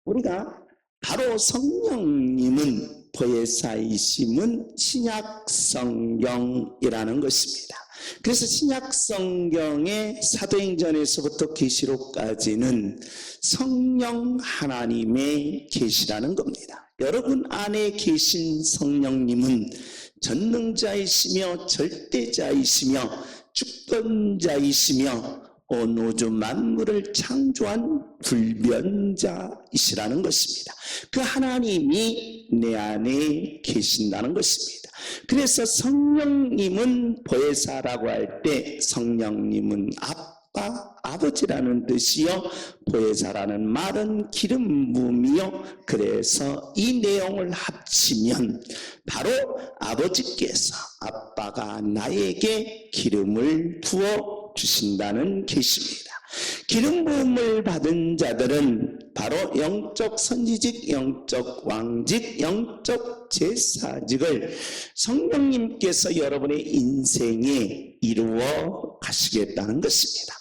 우리가 바로 성령님은 보혜사이심은 신약성경이라는 것입니다. 그래서 신약성경의 사도행전에서부터 계시록까지는 성령 하나님의 계시라는 겁니다. 여러분 안에 계신 성령님은 전능자이시며 절대자이시며 주권자이시며 온 우주 만물을 창조한 불변자이시라는 것입니다. 그 하나님이 내 안에 계신다는 것입니다. 그래서 성령님은 보혜사라고 할 때 성령님은 아빠, 아버지라는 뜻이요, 보혜사라는 말은 기름 부음이요. 그래서 이 내용을 합치면 바로 아버지께서, 아빠가 나에게 기름을 부어 주신다는 계시입니다. 기름 부음을 받은 자들은 바로 영적 선지직, 영적 왕직, 영적 제사직을 성령님께서 여러분의 인생에 이루어 가시겠다는 것입니다.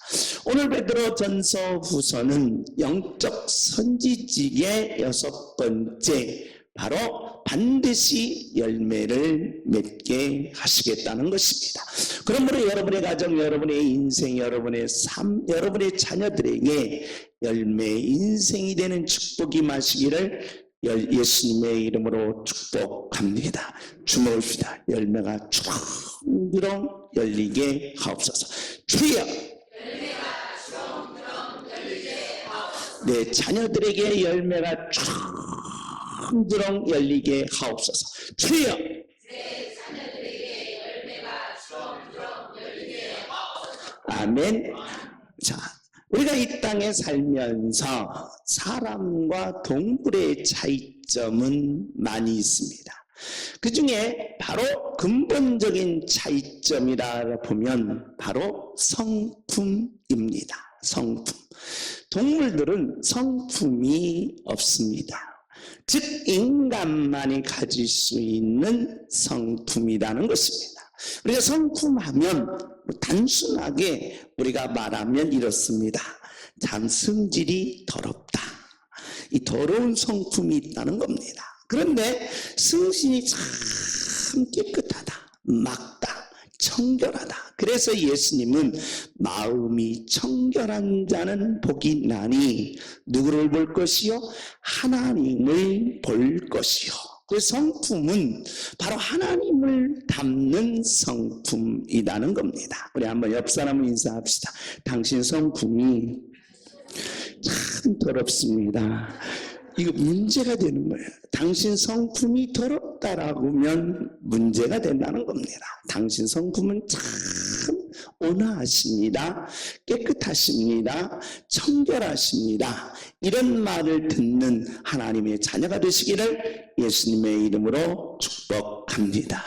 오늘 베드로전서 후서는 영적 선지직의 6번째, 바로 반드시 열매를 맺게 하시겠다는 것입니다. 그러므로 여러분의 가정, 여러분의 인생, 여러분의 삶, 여러분의 자녀들에게 열매 인생이 되는 축복이 임하시기를 예수님의 이름으로 축복합니다. 주목합시다. 열매가 주렁주렁 열리게 하옵소서. 주여, 열매가 주렁주렁 열리게 하옵소서. 내 자녀들에게 열매가 주렁주렁 열리게 하옵소서. 주여, 내 자녀들에게 열매가 주렁주렁 열리게 하옵소서. 아멘. 자, 우리가 이 땅에 살면서 사람과 동물의 차이점은 많이 있습니다. 그 중에 바로 근본적인 차이점이라 보면 바로 성품입니다. 성품. 동물들은 성품이 없습니다. 즉 인간만이 가질 수 있는 성품이라는 것입니다. 우리가 성품하면 단순하게 우리가 말하면 이렇습니다. 참 성질이 더럽다. 이 더러운 성품이 있다는 겁니다. 그런데 성신이 참 깨끗하다, 맑다, 청결하다. 그래서 예수님은 마음이 청결한 자는 복이 나니 누구를 볼 것이요? 하나님을 볼 것이요. 그 성품은 바로 하나님을 담는 성품이라는 겁니다. 우리 한번 옆 사람을 인사합시다. 당신 성품이 참 더럽습니다. 이거 문제가 되는 거예요. 당신 성품이 더럽다라고 하면 문제가 된다는 겁니다. 당신 성품은 참 온화하십니다. 깨끗하십니다. 청결하십니다. 이런 말을 듣는 하나님의 자녀가 되시기를 예수님의 이름으로 축복합니다.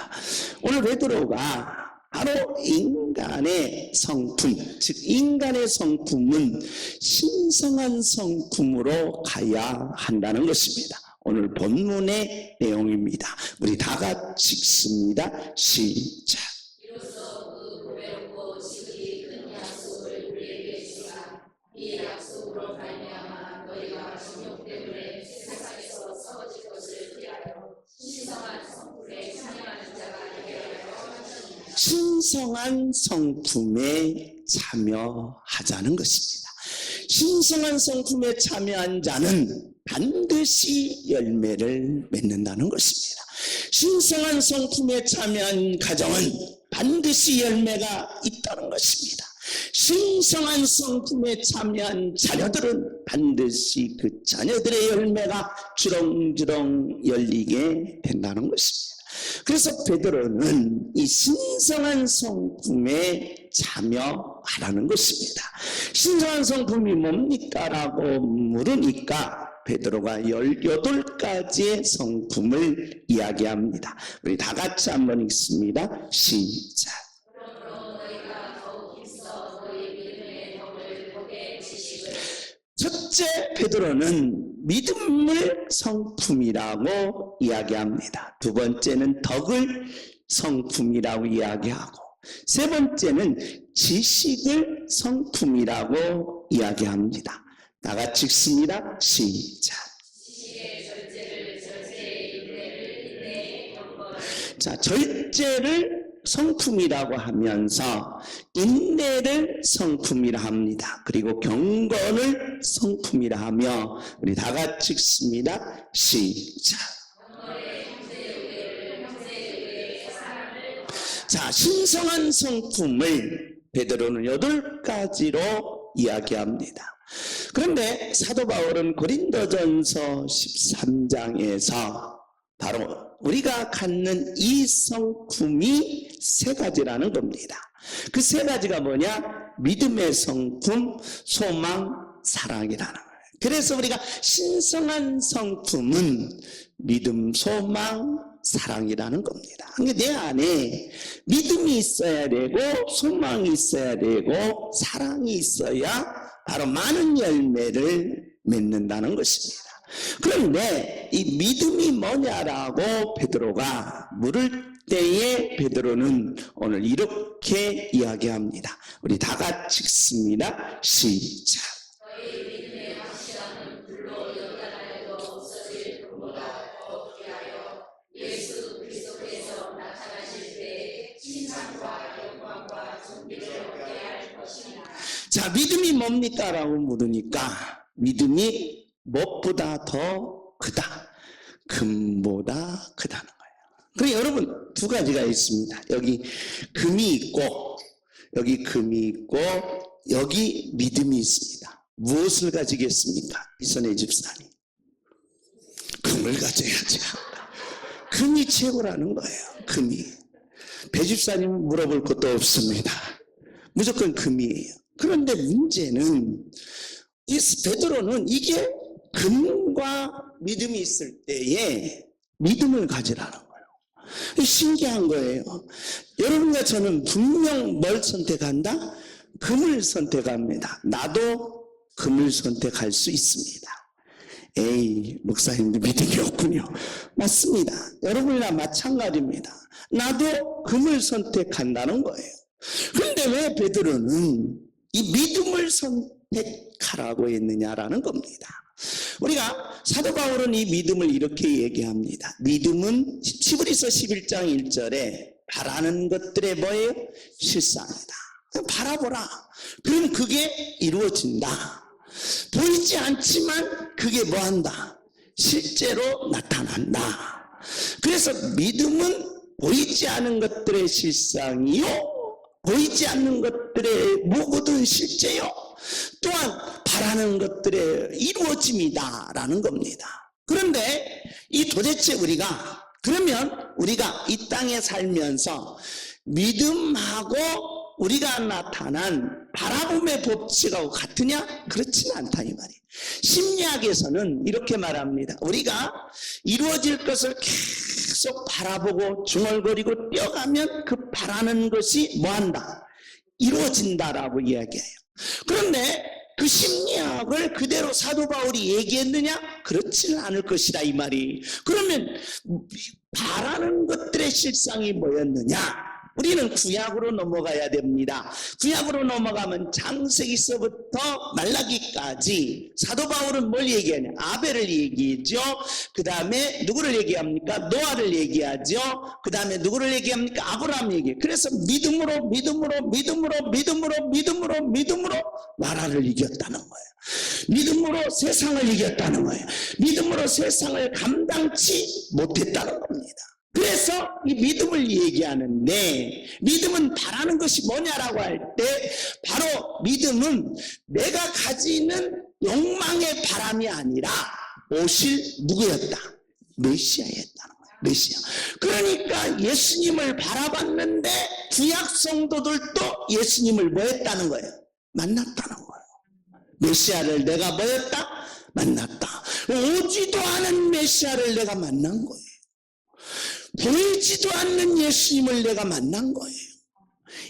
오늘 베드로가 바로 인간의 성품, 즉 인간의 성품은 신성한 성품으로 가야 한다는 것입니다. 오늘 본문의 내용입니다. 우리 다 같이 읽습니다. 시작. 이로써 그 고배롭고 지극히 큰 약속을 우리에게 주사 이 약속으로 말미암아 너희가 정욕 때문에 세상에서 썩어질 것을 피하여 신성한 성품에 참여하는 자가 되게 하려 하셨습니다. 신성한 성품에 참여하자는 것입니다. 신성한 성품에 참여한 자는 반드시 열매를 맺는다는 것입니다. 신성한 성품에 참여한 가정은 반드시 열매가 있다는 것입니다. 신성한 성품에 참여한 자녀들은 반드시 그 자녀들의 열매가 주렁주렁 열리게 된다는 것입니다. 그래서 베드로는 이 신성한 성품에 참여하라는 것입니다. 신성한 성품이 뭡니까? 라고 물으니까 베드로가 18가지의 성품을 이야기합니다. 우리 다 같이 한번 읽습니다. 시작. 첫째, 베드로는 믿음을 성품이라고 이야기합니다. 두 번째는 덕을 성품이라고 이야기하고, 세 번째는 지식을 성품이라고 이야기합니다. 다 같이 읽습니다. 시작. 자, 절제를 성품이라고 하면서 인내를 성품이라 합니다. 그리고 경건을 성품이라 하며 우리 다 같이 읽습니다. 시작. 자, 신성한 성품을 베드로는 8가지로 이야기합니다. 그런데 사도 바울은 고린도전서 13장에서 바로 우리가 갖는 이 성품이 3가지라는 겁니다. 그 3가지가 뭐냐? 믿음의 성품, 소망, 사랑이라는 거예요. 그래서 우리가 신성한 성품은 믿음, 소망, 사랑이라는 겁니다. 그러니까 내 안에 믿음이 있어야 되고 소망이 있어야 되고 사랑이 있어야 바로 많은 열매를 맺는다는 것입니다. 그런데 이 믿음이 뭐냐라고 베드로가 물을 때에 베드로는 오늘 이렇게 이야기합니다. 우리 다 같이 읽습니다. 시작. 자, 믿음이 뭡니까? 라고 물으니까 믿음이 무엇보다 더 크다. 금보다 크다는 거예요. 그럼 여러분 2가지가 있습니다. 여기 금이 있고 여기 금이 있고 여기 믿음이 있습니다. 무엇을 가지겠습니까? 이선의 집사님. 금을 가져야죠. 금이 최고라는 거예요. 금이. 배 집사님은 물어볼 것도 없습니다. 무조건 금이에요. 그런데 문제는 이 베드로는 이게 금과 믿음이 있을 때에 믿음을 가지라는 거예요. 신기한 거예요. 여러분과 저는 분명 뭘 선택한다? 금을 선택합니다. 나도 금을 선택할 수 있습니다. 에이, 목사님도 믿음이 없군요. 맞습니다. 여러분이나 마찬가지입니다. 나도 금을 선택한다는 거예요. 그런데 왜 베드로는 이 믿음을 선택하라고 했느냐라는 겁니다. 우리가 사도 바울은 이 믿음을 이렇게 얘기합니다. 믿음은 히브리서 11장 1절에 바라는 것들의 뭐예요? 실상이다. 바라보라. 그럼 그게 이루어진다. 보이지 않지만 그게 뭐한다? 실제로 나타난다. 그래서 믿음은 보이지 않은 것들의 실상이요, 보이지 않는 것들의 모든 실제요, 또한 바라는 것들의 이루어짐이다 라는 겁니다. 그런데 이 도대체 우리가 그러면 우리가 이 땅에 살면서 믿음하고 우리가 나타난 바라봄의 법칙하고 같으냐? 그렇지는 않다 이 말이에요. 심리학에서는 이렇게 말합니다. 우리가 이루어질 것을 계속 바라보고 중얼거리고 뛰어가면 그 바라는 것이 뭐한다? 이루어진다라고 이야기해요. 그런데 그 심리학을 그대로 사도 바울이 얘기했느냐? 그렇지는 않을 것이다 이 말이. 그러면 바라는 것들의 실상이 뭐였느냐? 우리는 구약으로 넘어가야 됩니다. 구약으로 넘어가면 창세기서부터 말라기까지 사도 바울은 뭘 얘기하냐? 아벨을 얘기하죠. 그 다음에 누구를 얘기합니까? 노아를 얘기하죠. 그 다음에 누구를 얘기합니까? 아브라함 얘기해요. 그래서 믿음으로 나라를 이겼다는 거예요. 믿음으로 세상을 이겼다는 거예요. 믿음으로 세상을 감당치 못했다는 겁니다. 그래서 이 믿음을 얘기하는데, 믿음은 바라는 것이 뭐냐라고 할 때 바로 믿음은 내가 가지는 욕망의 바람이 아니라 오실 누구였다? 메시아였다는 거예요. 메시아. 그러니까 예수님을 바라봤는데 구약 성도들도 예수님을 뭐 했다는 거예요? 만났다는 거예요. 메시아를 내가 뭐였다? 만났다. 오지도 않은 메시아를 내가 만난 거예요. 보이지도 않는 예수님을 내가 만난 거예요.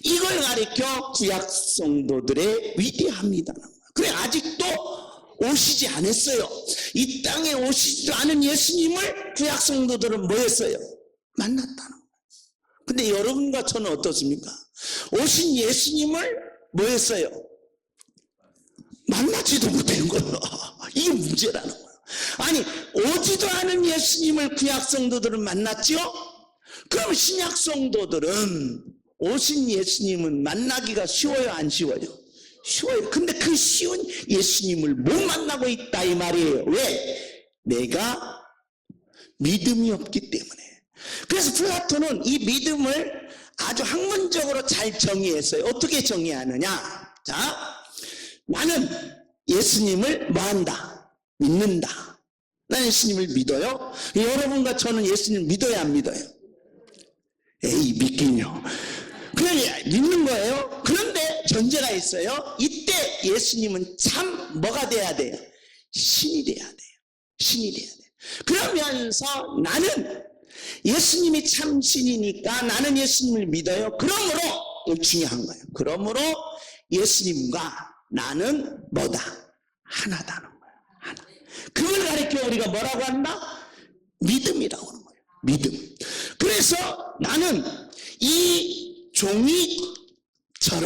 이걸 가리켜 구약 성도들의 위대함이다는 거예요. 그래, 아직도 오시지 않았어요. 이 땅에 오시지도 않은 예수님을 구약 성도들은 뭐 했어요? 만났다는 거예요. 근데 여러분과 저는 어떻습니까? 오신 예수님을 뭐 했어요? 만나지도 못한 거예요. 이게 문제라는 거예요. 아니, 오지도 않은 예수님을 구약 성도들은 만났죠? 그럼 신약 성도들은 오신 예수님은 만나기가 쉬워요, 안 쉬워요? 쉬워요. 근데 그 쉬운 예수님을 못 만나고 있다 이 말이에요. 왜? 내가 믿음이 없기 때문에. 그래서 플라톤은 이 믿음을 아주 학문적으로 잘 정의했어요. 어떻게 정의하느냐? 자, 나는 예수님을 뭐한다? 믿는다. 나는 예수님을 믿어요. 여러분과 저는 예수님을 믿어야 안 믿어요? 에이, 믿긴요. 그냥 믿는 거예요. 그런데 전제가 있어요. 이때 예수님은 참 뭐가 돼야 돼요? 신이 돼야 돼요. 신이 돼야 돼요. 그러면서 나는 예수님이 참 신이니까 나는 예수님을 믿어요. 그러므로, 이거 중요한 거예요. 그러므로 예수님과 나는 뭐다? 하나다는 거예요. 하나. 그걸 가리켜 우리가 뭐라고 한다? 믿음이라고 하는 거예요. 믿음. 그래서 나는 이 종이처럼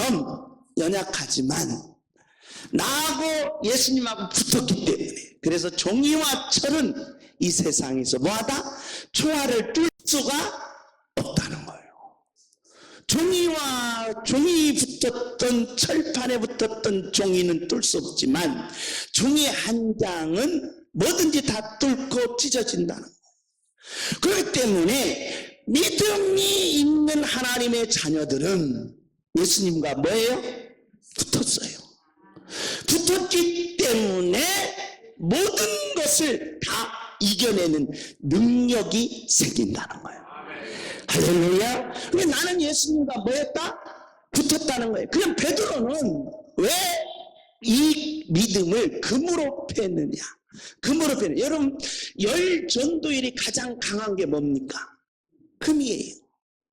연약하지만 나하고 예수님하고 붙었기 때문에, 그래서 종이와 철은 이 세상에서 뭐하다? 초화를 뚫을 수가 없다는 거예요. 종이 붙었던, 철판에 붙었던 종이는 뚫을 수 없지만 종이 한 장은 뭐든지 다 뚫고 찢어진다는 거예요. 그렇기 때문에 믿음이 있는 하나님의 자녀들은 예수님과 뭐예요? 붙었어요. 붙었기 때문에 모든 것을 다 이겨내는 능력이 생긴다는 거예요. 할렐루야. 근데 나는 예수님과 뭐였다? 붙었다는 거예요. 그냥 베드로는 왜 이 믿음을 금으로 패느냐? 금으로 패는. 여러분, 열 전도율이 가장 강한 게 뭡니까? 금이에요.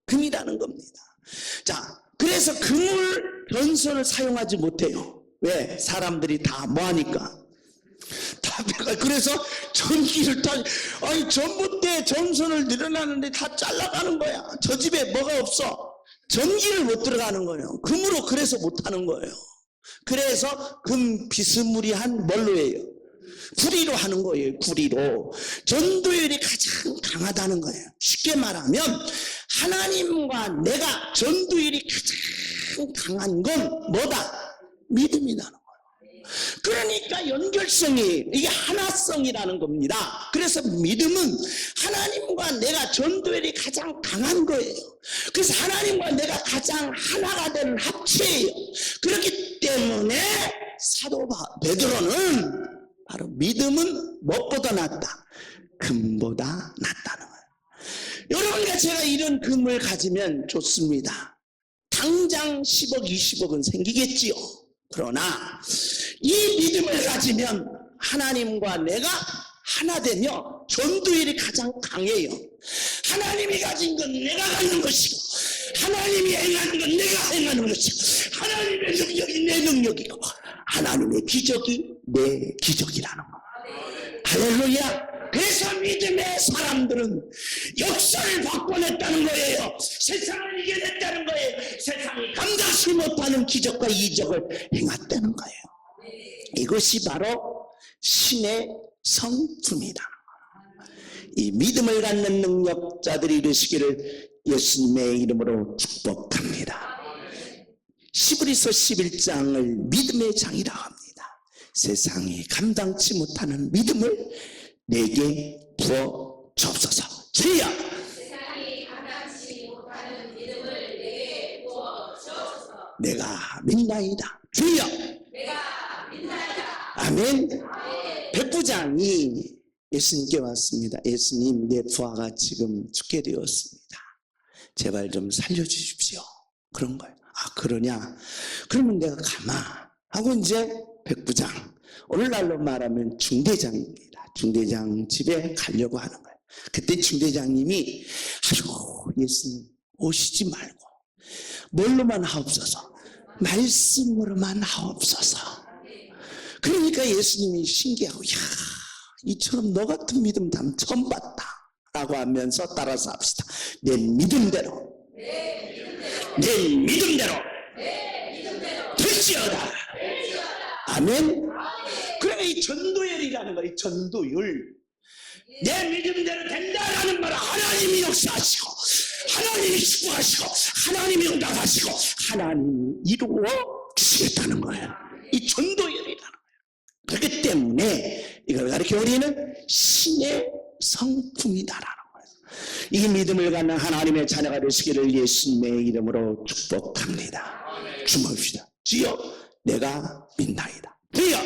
금이라는 겁니다. 자, 그래서 금을 전선을 사용하지 못해요. 왜? 사람들이 다 뭐하니까? 다 배가. 그래서 전기를 다, 아니 전봇대 전선을 늘어나는데 다 잘라가는 거야. 저 집에 뭐가 없어? 전기를 못 들어가는 거예요. 금으로. 그래서 못하는 거예요. 그래서 금 비스무리한 뭘로 해요? 구리로 하는 거예요. 구리로. 전도율이 가장 강하다는 거예요. 쉽게 말하면 하나님과 내가 전도율이 가장 강한 건 뭐다? 믿음이라는 거예요. 그러니까 연결성이, 이게 하나성이라는 겁니다. 그래서 믿음은 하나님과 내가 전도율이 가장 강한 거예요. 그래서 하나님과 내가 가장 하나가 되는 합체예요. 그렇기 때문에 사도 베드로는 바로 믿음은 무엇보다 낫다? 금보다 낫다는 거예요. 여러분과 제가 이런 금을 가지면 좋습니다. 당장 10억, 20억은 생기겠지요. 그러나 이 믿음을 가지면 하나님과 내가 하나 되며 전도율이 가장 강해요. 하나님이 가진 건 내가 갖는 것이고, 하나님이 행하는 건 내가 행하는 것이고, 하나님의 능력이 내 능력이고, 하나님의 기적이 내 기적이라는 거. 할렐루야. 그래서 믿음의 사람들은 역사를 바꿔냈다는 거예요. 세상을 이겨냈다는 거예요. 세상이 감당치 못하는 기적과 이적을 행했다는 거예요. 이것이 바로 신의 성품이다. 이 믿음을 갖는 능력자들이 이르시기를 예수님의 이름으로 축복합니다. 시브리서 11장을 믿음의 장이라고 합니다. 세상이 감당치 못하는 믿음을 내게 부어 주옵소서. 주여. 세상이 감당치 못하는 믿음을 내게 부어 주옵소서. 내가 믿나이다. 주여. 내가 믿나이다. 아멘. 백부장이 예수님께 왔습니다. 예수님, 내 부하가 지금 죽게 되었습니다. 제발 좀 살려주십시오. 그런 거예요. 아, 그러냐? 그러면 내가 가마 하고 이제 백부장, 오늘날로 말하면 중대장입니다. 중대장 집에 가려고 하는 거예요. 그때 중대장님이 아이고 예수님 오시지 말고 뭘로만 하옵소서, 말씀으로만 하옵소서. 그러니까 예수님이 신기하고, 야, 이처럼 너 같은 믿음 남 처음 봤다 라고 하면서 따라서 합시다. 내 믿음대로, 내 믿음대로 될지어다. 아멘. 그러면 이 전도율이라는 거예요. 전도율. 내 믿음대로 된다라는 말은 하나님이 역사하시고 하나님이 축복하시고 하나님이 응답하시고 하나님이 이루어 주시겠다는 거예요. 이 전도열이라는 거예요. 그렇기 때문에 이걸 가르쳐 우리는 신의 성품이다라는 거예요. 이 믿음을 갖는 하나님의 자녀가 되시기를 예수님의 이름으로 축복합니다. 주목합시다. 주여 내가 믿나이다. 주여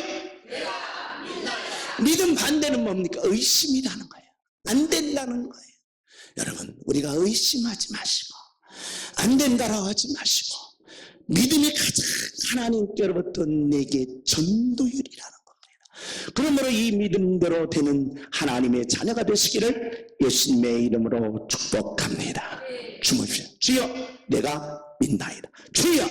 믿음 반대는 뭡니까? 의심이라는 거예요. 안 된다는 거예요. 여러분 우리가 의심하지 마시고 안 된다라고 하지 마시고 믿음이 가장 하나님께로부터 내게 전도율이라는 겁니다. 그러므로 이 믿음대로 되는 하나님의 자녀가 되시기를 예수님의 이름으로 축복합니다. 주무십시오. 주여 내가 믿나이다. 주여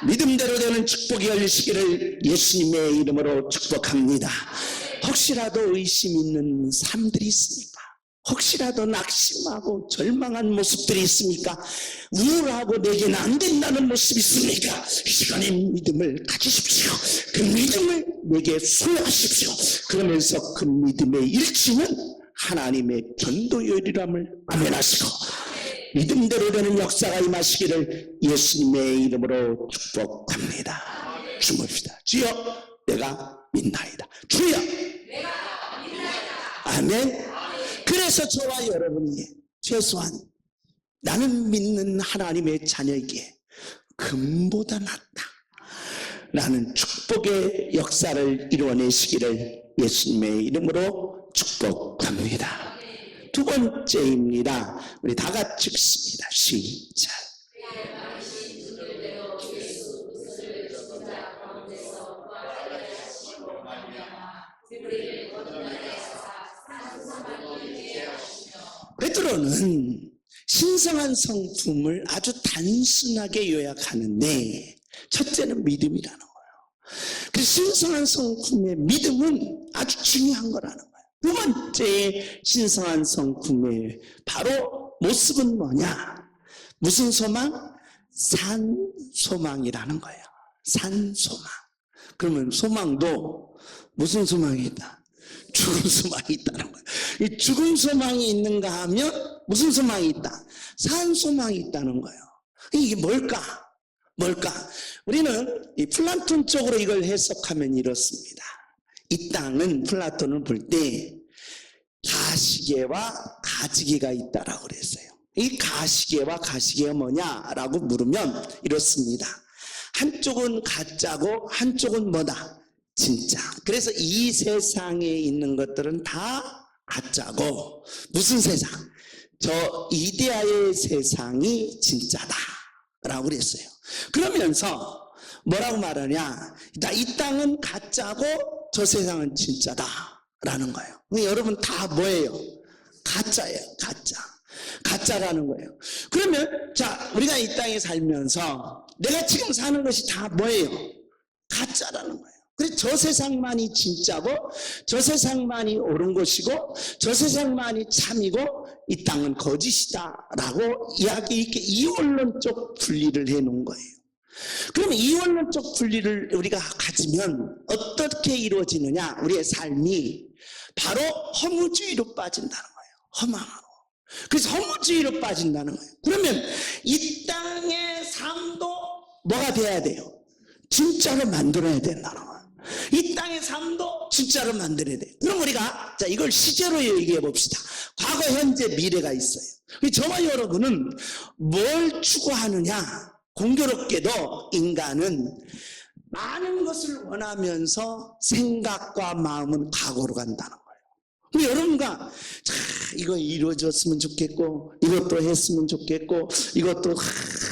믿음대로 되는 축복이 열리시기를 예수님의 이름으로 축복합니다. 혹시라도 의심 있는 삶들이 있습니까? 혹시라도 낙심하고 절망한 모습들이 있습니까? 우울하고 내게는 안 된다는 모습이 있습니까? 이 시간에 믿음을 가지십시오. 그 믿음을 내게 소유하십시오. 그러면서 그 믿음의 일치는 하나님의 전도열이람을 아멘하시고 믿음대로 되는 역사가 임하시기를 예수님의 이름으로 축복합니다. 주목합시다. 주여 내가 믿나이다. 주여 아멘. 그래서 저와 여러분이 최소한 나는 믿는 하나님의 자녀에게 금보다 낫다 라는 축복의 역사를 이루어내시기를 예수님의 이름으로 축복합니다. 두 번째입니다. 우리 다 같이 읽습니다. 시작. 베드로는 신성한 성품을 아주 단순하게 요약하는데 첫째는 믿음이라는 거예요. 그 신성한 성품의 믿음은 아주 중요한 거라는 거예요. 두 번째 신성한 성품의 바로 모습은 뭐냐? 무슨 소망? 산소망이라는 거예요. 산소망. 그러면 소망도 무슨 소망이 있다? 죽음 소망이 있다는 거예요. 이 죽음 소망이 있는가 하면 무슨 소망이 있다? 산 소망이 있다는 거예요. 이게 뭘까? 우리는 이 플라톤 쪽으로 이걸 해석하면 이렇습니다. 이 땅은 플라톤을 볼 때 가시개와 가지개가 있다라고 그랬어요. 이 가시개와 가시개가 뭐냐라고 물으면 이렇습니다. 한쪽은 가짜고 한쪽은 뭐다? 진짜. 그래서 이 세상에 있는 것들은 다 가짜고 무슨 세상? 저 이데아의 세상이 진짜다 라고 그랬어요. 그러면서 뭐라고 말하냐? 이 땅은 가짜고 저 세상은 진짜다 라는 거예요. 여러분 다 뭐예요? 가짜예요. 가짜라는 거예요. 그러면 자 우리가 이 땅에 살면서 내가 지금 사는 것이 다 뭐예요? 가짜라는 거예요. 그래서 저 세상만이 진짜고 저 세상만이 옳은 것이고 저 세상만이 참이고 이 땅은 거짓이다 라고 이야기 있게 이원론적 분리를 해놓은 거예요. 그러면 이원론적 분리를 우리가 가지면 어떻게 이루어지느냐? 우리의 삶이 바로 허무주의로 빠진다는 거예요. 허망하고. 그래서 허무주의로 빠진다는 거예요. 그러면 이 땅의 삶도 뭐가 돼야 돼요? 진짜로 만들어야 된다는 거예요. 이 땅의 삶도 진짜로 만들어야 돼요. 그럼 우리가 자 이걸 시제로 얘기해 봅시다. 과거, 현재, 미래가 있어요. 저와 여러분은 뭘 추구하느냐? 공교롭게도 인간은 많은 것을 원하면서 생각과 마음은 과거로 간다는 거예요. 근데 여러분과 이거 이루어졌으면 좋겠고 이것도 했으면 좋겠고 이것도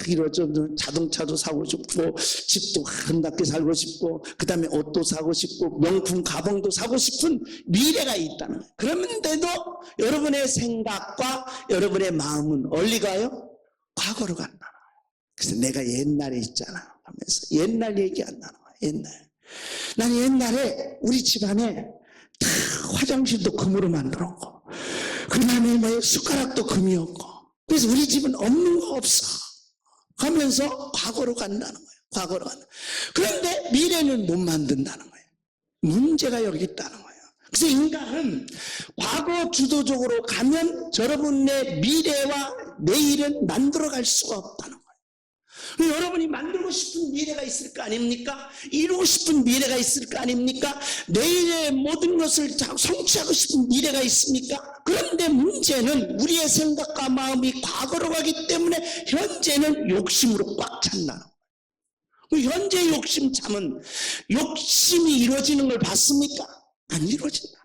이루어졌으면 자동차도 사고 싶고 집도 아름답게 살고 싶고 그 다음에 옷도 사고 싶고 명품 가방도 사고 싶은 미래가 있다는 거예요. 그런데도 여러분의 생각과 여러분의 마음은 어디 가요? 과거로 간다는 거예요. 그래서 내가 옛날에 있잖아 하면서 옛날 얘기 안 나는 거예요. 옛날. 난 옛날에 우리 집안에 다 화장실도 금으로 만들었고 그 다음에 뭐 숟가락도 금이었고 그래서 우리 집은 없는 거 없어 하면서 과거로 간다는 거예요. 과거로 간다. 그런데 미래는 못 만든다는 거예요. 문제가 여기 있다는 거예요. 그래서 인간은 과거 주도적으로 가면 여러분의 미래와 내일은 만들어갈 수가 없다는 거예요. 여러분이 만들고 싶은 미래가 있을 거 아닙니까? 이루고 싶은 미래가 있을 거 아닙니까? 내일의 모든 것을 성취하고 싶은 미래가 있습니까? 그런데 문제는 우리의 생각과 마음이 과거로 가기 때문에 현재는 욕심으로 꽉 찬다는 거예요. 현재 욕심 참은 욕심이 이루어지는 걸 봤습니까? 안 이루어진다는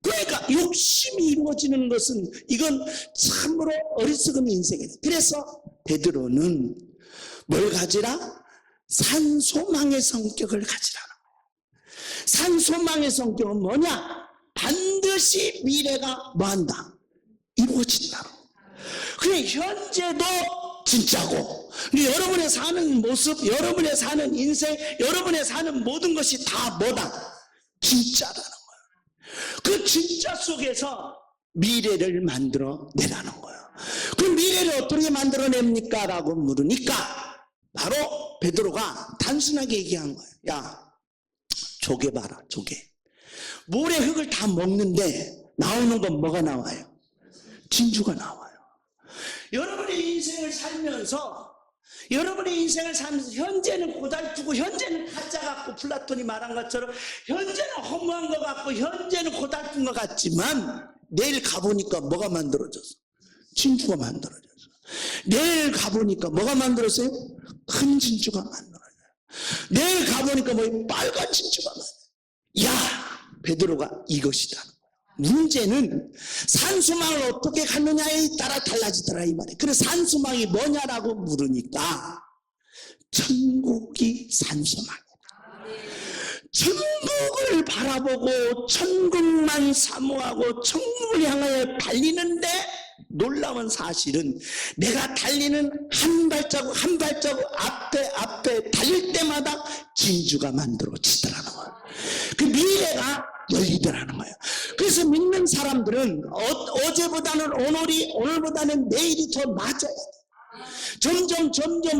거예요. 그러니까 욕심이 이루어지는 것은 이건 참으로 어리석은 인생이에요. 그래서 베드로는 뭘 가지라? 산소망의 성격을 가지라는 거예요. 산소망의 성격은 뭐냐? 반드시 미래가 뭐한다? 이루어진다. 그래 현재도 진짜고 여러분의 사는 모습, 여러분의 사는 인생, 여러분의 사는 모든 것이 다 뭐다? 진짜라는 거예요. 그 진짜 속에서 미래를 만들어 내라는 거예요. 그 미래를 어떻게 만들어냅니까? 라고 물으니까 바로 베드로가 단순하게 얘기한 거예요. 야, 조개 봐라, 조개. 모래 흙을 다 먹는데 나오는 건 뭐가 나와요? 진주가 나와요. 여러분의 인생을 살면서 현재는 고달프고 현재는 가짜 같고 플라톤이 말한 것처럼 현재는 허무한 것 같고 현재는 고달픈 것 같지만 내일 가보니까 뭐가 만들어졌어? 진주가 만들어졌어. 내일 가보니까 뭐가 만들어졌어요? 큰 진주가 만들어져요. 내일 가보니까 뭐 빨간 진주가 만들어져요. 야, 베드로가 이것이다. 문제는 산소망을 어떻게 갖느냐에 따라 달라지더라 이 말이에요. 그래서 산소망이 뭐냐라고 물으니까 천국이 산소망이다. 천국을 바라보고 천국만 사모하고 천국을 향하여 달리는데 놀라운 사실은 내가 달리는 한 발자국 한 발자국 앞에 달릴 때마다 진주가 만들어지더라는 거예요. 그 미래가 열리더라는 거예요. 그래서 믿는 사람들은 어제보다는 오늘보다는 내일이 더 맞아야 돼요. 점점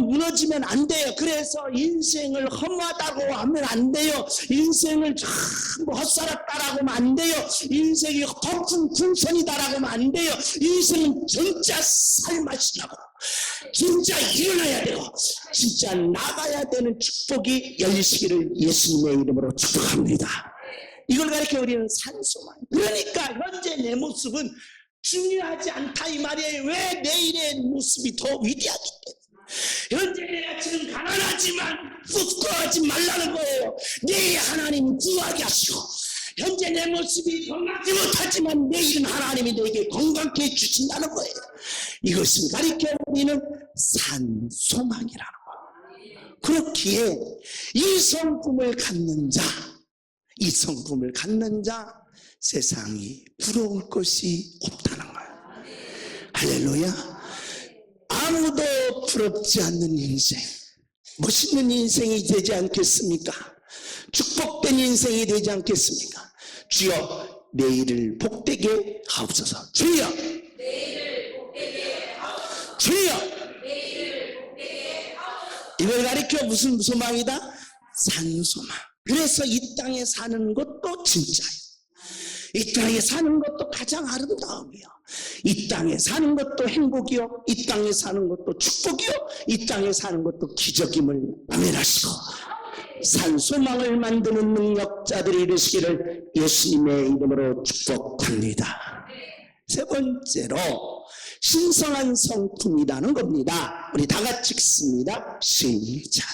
무너지면 안 돼요. 그래서 인생을 허무하다고 하면 안 돼요. 인생을 전부 헛살았다라고 하면 안 돼요. 인생이 덮은 풍선이다라고 하면 안 돼요. 인생은 진짜 살맛이라고 진짜 일어나야 되고 진짜 나가야 되는 축복이 열리시기를 예수님의 이름으로 축복합니다. 이걸 가르쳐 우리는 산소망. 그러니까 현재 내 모습은 중요하지 않다 이 말이에요. 왜? 내일의 모습이 더 위대하기 때문에. 현재 내가 지금 가난하지만 부끄러워하지 말라는 거예요. 내일 하나님이 구하게 하시고 현재 내 모습이 건강하지 못하지만 내일은 하나님이 내게 건강케 해주신다는 거예요. 이것을 가르쳐 우리는 산소망이라는 거예요. 그렇기에 이 성품을 갖는 자 세상이 부러울 것이 없다는 거예요. 할렐루야. 아무도 부럽지 않는 인생, 멋있는 인생이 되지 않겠습니까? 축복된 인생이 되지 않겠습니까? 주여 내일을 복되게 하옵소서. 주여 내일을 복되게 하옵소서. 주여 내일을 복되게 하옵소서. 이걸 가리켜 무슨 소망이다? 산소망. 그래서 이 땅에 사는 것도 진짜예요. 이 땅에 사는 것도 가장 아름다움이요. 이 땅에 사는 것도 행복이요. 이 땅에 사는 것도 축복이요. 이 땅에 사는 것도 기적임을 아멘하시고 산소망을 만드는 능력자들이 이르시기를 예수님의 이름으로 축복합니다. 세 번째로 신성한 성품이라는 겁니다. 우리 다 같이 읽습니다. 시작.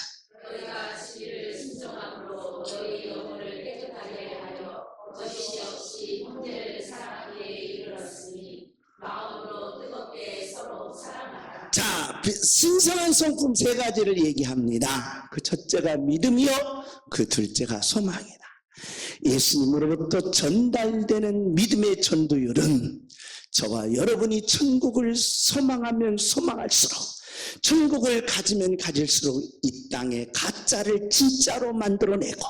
너희가 시기를 신성함으로 너희 영혼을 깨끗하게 하여 거짓이 없이 형제를 사랑하기에 이르렀으니 마음으로 뜨겁게 서로 사랑하라. 자, 신성한 성품 세 가지를 얘기합니다. 그 첫째가 믿음이요, 그 둘째가 소망이다. 예수님으로부터 전달되는 믿음의 전도율은 저와 여러분이 천국을 소망하면 소망할수록, 천국을 가지면 가질수록 이 땅에 가짜를 진짜로 만들어내고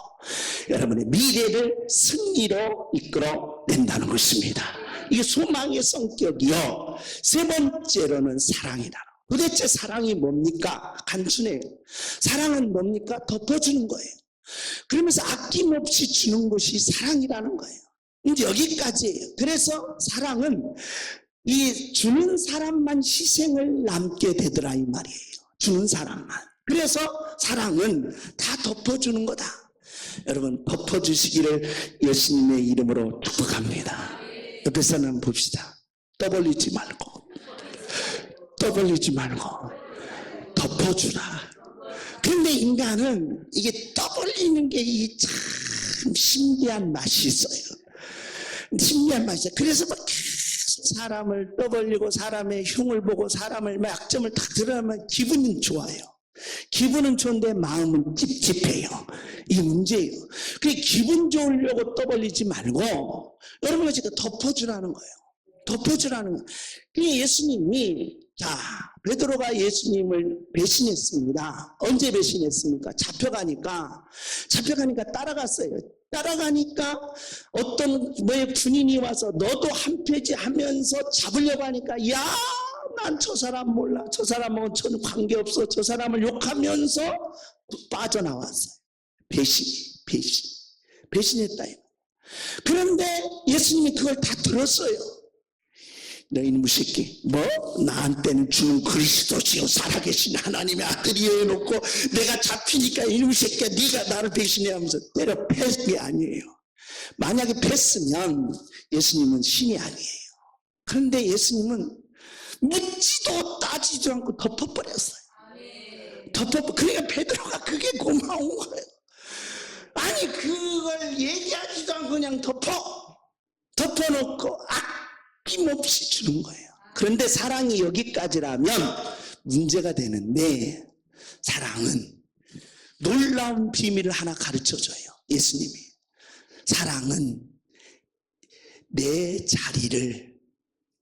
여러분의 미래를 승리로 이끌어낸다는 것입니다. 이게 소망의 성격이요. 세 번째로는 사랑이다. 도대체 사랑이 뭡니까? 간순해요. 사랑은 뭡니까? 덮어주는 거예요. 그러면서 아낌없이 주는 것이 사랑이라는 거예요. 이제 여기까지예요. 그래서 사랑은 이 주는 사람만 희생을 남게 되더라 이 말이에요. 주는 사람만. 그래서 사랑은 다 덮어주는 거다. 여러분 덮어주시기를 예수님의 이름으로 축복합니다. 옆에서는 한번 봅시다. 떠벌리지 말고 덮어주라. 그런데 인간은 이게 떠벌리는 게 참 신비한 맛이 있어요. 신비한 맛이 있어요. 그래서 막 계속 사람을 떠벌리고 사람의 흉을 보고 사람의 약점을 다 드러내면 기분은 좋아요. 기분은 좋은데 마음은 찝찝해요. 이 문제예요. 그 기분 좋으려고 떠벌리지 말고 여러분과 지금 덮어주라는 거예요. 덮어주라는 거예요. 그게 예수님이 베드로가 예수님을 배신했습니다. 언제 배신했습니까? 잡혀가니까 따라갔어요. 따라가니까 어떤 군인이 와서 너도 한패지 하면서 잡으려고 하니까 난 저 사람 몰라. 저 사람하고 저는 관계없어. 저 사람을 욕하면서 빠져나왔어요. 배신했다. 그런데 예수님이 그걸 다 들었어요. 너 이놈의 새끼, 나한테는 주는 그리스도시요 살아계신 하나님의 아들이여 해놓고 내가 잡히니까 이놈의 새끼야 네가 나를 배신해 하면서 때려 팼 게 아니에요. 만약에 팼으면 예수님은 신이 아니에요. 그런데 예수님은 묻지도 따지도 않고 덮어버렸어요. 그러니까 베드로가 그게 고마운 거예요. 아니 그걸 얘기하지도 않고 그냥 덮어놓고 아낌없이 주는 거예요. 그런데 사랑이 여기까지라면 문제가 되는데, 사랑은 놀라운 비밀을 하나 가르쳐줘요. 예수님이. 사랑은 내 자리를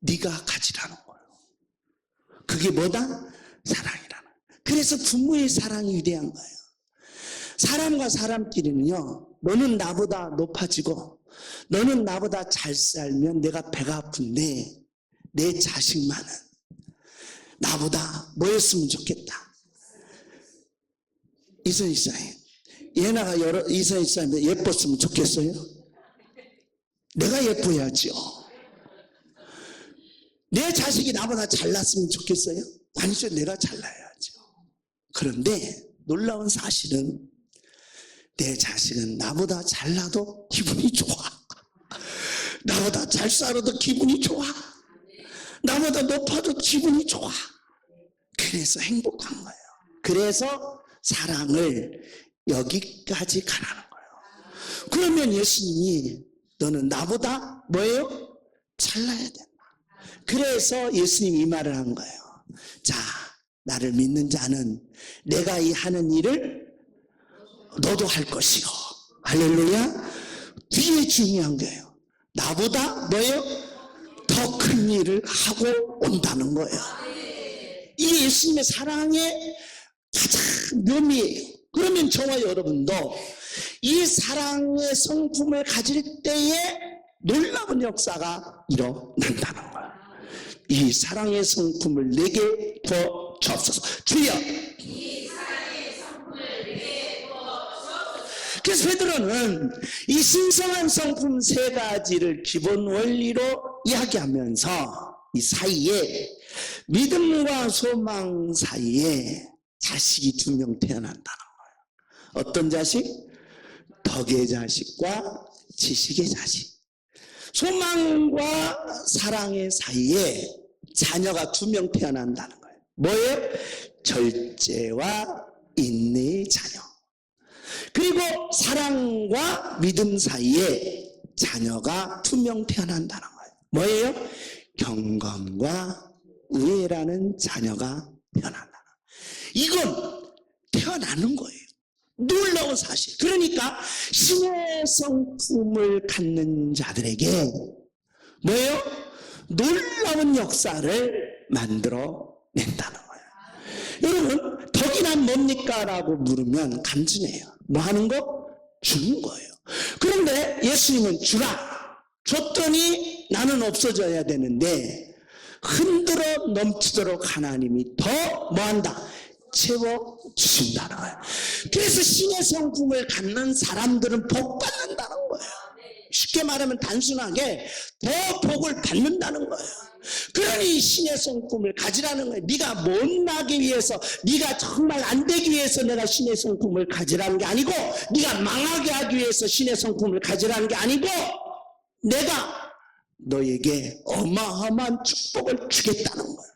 네가 가지라는 거예요. 그게 뭐다? 사랑이라는. 그래서 부모의 사랑이 위대한 거예요. 사람과 사람끼리는요, 너는 나보다 높아지고 너는 나보다 잘 살면 내가 배가 아픈데 내 자식만은 나보다 뭐였으면 좋겠다. 이선 이사님, 예나가 이선 이사님 예뻤으면 좋겠어요? 내가 예뻐야죠. 내 자식이 나보다 잘났으면 좋겠어요? 아니죠. 내가 잘나야죠. 그런데 놀라운 사실은 내 자식은 나보다 잘나도 기분이 좋아. 나보다 잘 살아도 기분이 좋아. 나보다 높아도 기분이 좋아. 그래서 행복한 거예요. 그래서 사랑을 여기까지 가라는 거예요. 그러면 예수님이 너는 나보다 뭐예요? 잘나야 된다. 그래서 예수님이 이 말을 한 거예요. 자, 나를 믿는 자는 내가 이 하는 일을 너도 할 것이고, 할렐루야. 뒤에 중요한 거예요. 나보다 뭐예요? 더 큰 일을 하고 온다는 거예요. 이게 예수님의 사랑의 가장 묘미예요. 그러면 저와 여러분도 이 사랑의 성품을 가질 때에 놀라운 역사가 일어난다는 거예요. 이 사랑의 성품을 내게 더 주옵소서. 주여. 이 사랑의 성품을 내게 부어주옵소서. 그래서 베드로는 이 신성한 성품 세 가지를 기본 원리로 이야기하면서 이 사이에 믿음과 소망 사이에 자식이 2명 태어난다는 거예요. 어떤 자식? 덕의 자식과 지식의 자식. 소망과 사랑의 사이에 자녀가 2명 태어난다는 거예요. 뭐예요? 절제와 인내의 자녀. 그리고 사랑과 믿음 사이에 자녀가 2명 태어난다는 거예요. 뭐예요? 경건과 우애라는 자녀가 태어난다는 거예요. 이건 태어나는 거예요. 놀라운 사실. 그러니까 신의 성품을 갖는 자들에게 뭐예요? 놀라운 역사를 만들어 낸다는 거예요. 여러분, 덕이란 뭡니까? 라고 물으면 간단해요. 뭐 하는 거? 주는 거예요. 그런데 예수님은 주라. 줬더니 나는 없어져야 되는데 흔들어 넘치도록 하나님이 더 뭐한다? 채워주신다는 거예요. 그래서 신의 성품을 갖는 사람들은 복 받는다는 거예요. 쉽게 쉽게 말하면 단순하게 더 복을 받는다는 거예요. 그러니 신의 성품을 가지라는 거예요. 네가 못나기 위해서, 네가 정말 안 되기 위해서 내가 신의 성품을 가지라는 게 아니고, 네가 망하게 하기 위해서 신의 성품을 가지라는 게 아니고, 내가 너에게 어마어마한 축복을 주겠다는 거예요.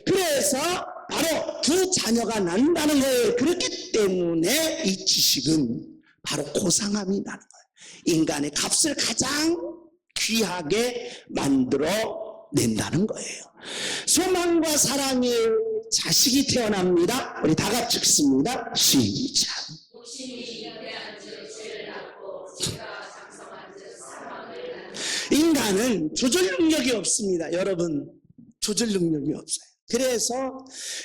그래서 바로 두 자녀가 난다는 거예요. 그렇기 때문에 이 지식은 바로 고상함이 나는 거예요. 인간의 값을 가장 귀하게 만들어 낸다는 거예요. 소망과 사랑의 자식이 태어납니다. 우리 다 같이 읽습니다. 시작. 인간은 조절 능력이 없습니다. 여러분, 조절 능력이 없어요. 그래서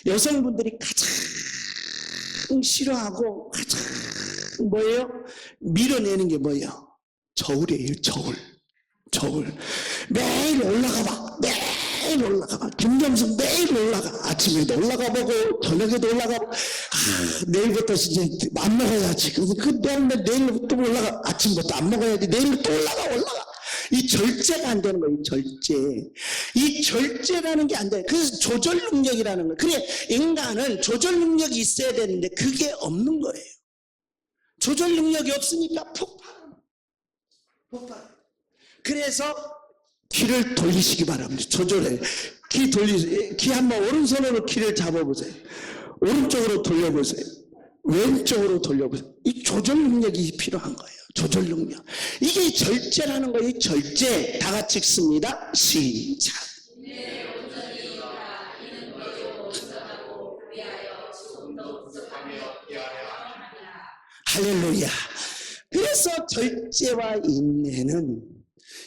여성분들이 가장 싫어하고 가장 뭐예요? 밀어내는 게 뭐예요? 저울이에요. 저울. 매일 올라가 봐. 매일 올라가 봐. 김경숙 매일 올라가. 아침에도 올라가 보고 저녁에도 올라가 보고. 내일부터 이제 안 먹어야지. 그 내일부터 올라가. 아침부터 안 먹어야지. 내일부터 올라가. 이 절제가 안 되는 거예요. 이 절제라는 게 안 돼. 그래서 조절 능력이라는 거예요. 그래, 인간은 조절 능력이 있어야 되는데 그게 없는 거예요. 조절 능력이 없으니까 폭발. 그래서 귀를 돌리시기 바랍니다. 조절해. 귀 한번 오른손으로 귀를 잡아보세요. 오른쪽으로 돌려보세요. 왼쪽으로 돌려보세요. 이 조절 능력이 필요한 거예요. 조절 능력. 이게 절제라는 거예요. 절제. 다 같이 읽습니다. 시작. 할렐루야. 그래서 절제와 인내는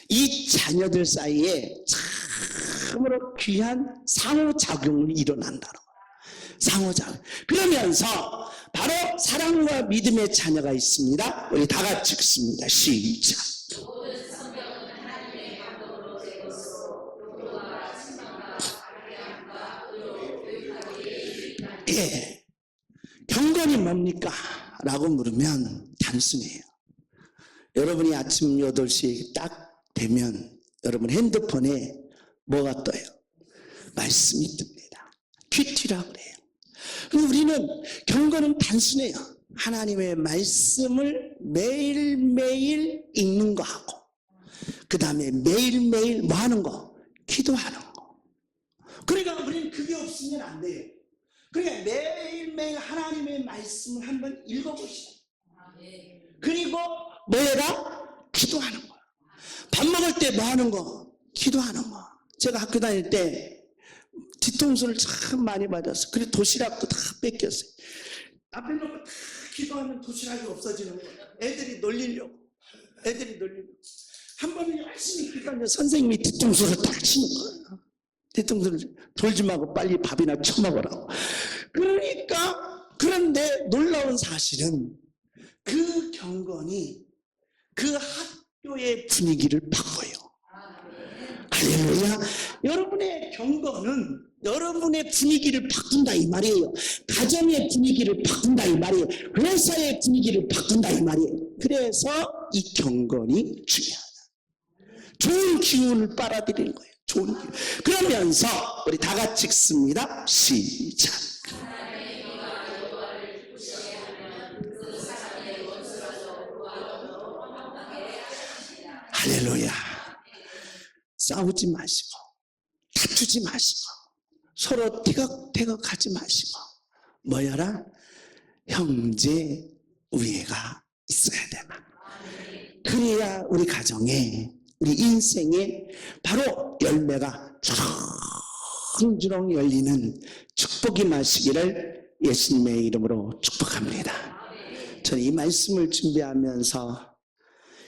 이 자녀들 사이에 참으로 귀한 상호작용이 일어난다는 거예요. 상호작용. 그러면서 바로 사랑과 믿음의 자녀가 있습니다. 우리 다 같이 읽습니다. 시작. 예. 경건이 뭡니까? 라고 물으면 단순해요. 여러분이 아침 8시 딱 되면 여러분 핸드폰에 뭐가 떠요? 말씀이 뜹니다. 큐티라고 그래요. 그럼 우리는 경건은 단순해요. 하나님의 말씀을 매일매일 읽는 거 하고, 그 다음에 매일매일 뭐 하는 거? 기도하는 거. 그러니까 우리는 그게 없으면 안 돼요. 그러니까 매일매일 하나님의 말씀을 한번 읽어보시오. 그리고 뭐 해라? 기도하는 거야. 밥 먹을 때 뭐 하는 거? 기도하는 거. 제가 학교 다닐 때 뒤통수를 참 많이 맞았어요. 그리고 도시락도 다 뺏겼어요. 앞에 놓고 다 기도하면 도시락이 없어지는 거예요. 애들이 놀리려고. 한 번은 열심히 기도하면 선생님이 뒤통수를 딱 치는 거예요. 뒤통수를 돌지 말고 빨리 밥이나 처먹으라고. 그런데 놀라운 사실은 그 경건이 그 학교의 분위기를 바꿔요. 할렐루야. 여러분의 경건은 여러분의 분위기를 바꾼다 이 말이에요. 가정의 분위기를 바꾼다 이 말이에요. 회사의 분위기를 바꾼다 이 말이에요. 그래서 이 경건이 중요하다. 좋은 기운을 빨아들이는 거예요. 좋은 기운. 그러면서 우리 다 같이 읽습니다. 시작. 할렐루야. 싸우지 마시고 다투지 마시고 서로 티격태격하지 마시고 뭐여라? 형제 우애가 있어야 되나. 그래야 우리 가정에 우리 인생에 바로 열매가 주렁주렁 열리는 축복이 마시기를 예수님의 이름으로 축복합니다. 저는 이 말씀을 준비하면서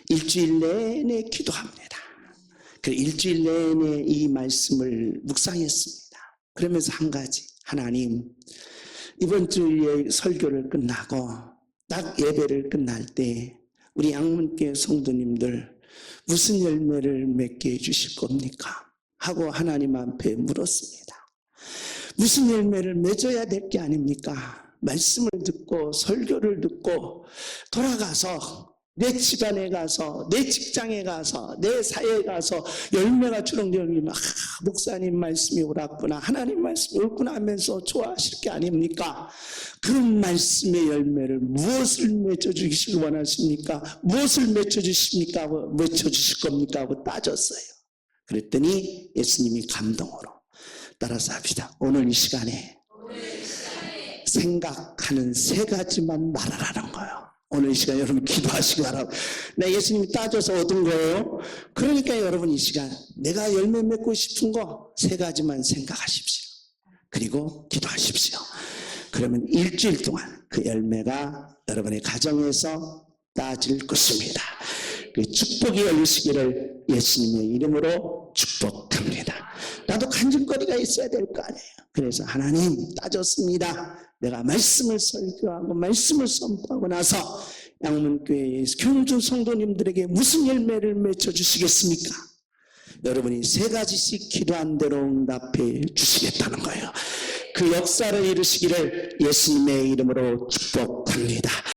일주일 내내 기도합니다. 그래서 일주일 내내 이 말씀을 묵상했습니다. 그러면서 한 가지, 하나님, 이번 주에 설교를 끝나고 딱 예배를 끝날 때 우리 양문교회 성도님들 무슨 열매를 맺게 해주실 겁니까? 하고 하나님 앞에 물었습니다. 무슨 열매를 맺어야 될 게 아닙니까? 말씀을 듣고 설교를 듣고 돌아가서 내 집안에 가서, 내 직장에 가서, 내 사회에 가서 열매가 주렁주렁 목사님 말씀이 옳았구나, 하나님 말씀이 옳구나 하면서 좋아하실 게 아닙니까? 그 말씀의 열매를 무엇을 맺어주시길 원하십니까? 무엇을 맺어주십니까? 맺어주실 겁니까? 하고 따졌어요. 그랬더니 예수님이 감동으로 따라서 합시다. 오늘 이 시간에 생각하는 3가지만 말하라는 거예요. 오늘 이 시간 여러분 기도하시기 바랍니다. 네, 예수님이 따져서 얻은 거예요. 그러니까 여러분 이 시간 내가 열매 맺고 싶은 거 3가지만 생각하십시오. 그리고 기도하십시오. 그러면 일주일 동안 그 열매가 여러분의 가정에서 따질 것입니다. 그 축복이 열리시기를 예수님의 이름으로 축복합니다. 나도 간증거리가 있어야 될 거 아니에요. 그래서 하나님 따졌습니다. 내가 말씀을 설교하고 말씀을 선포하고 나서 양문교회 경주 성도님들에게 무슨 열매를 맺혀주시겠습니까? 여러분이 3가지씩 기도한 대로 응답해 주시겠다는 거예요. 그 역사를 이루시기를 예수님의 이름으로 축복합니다.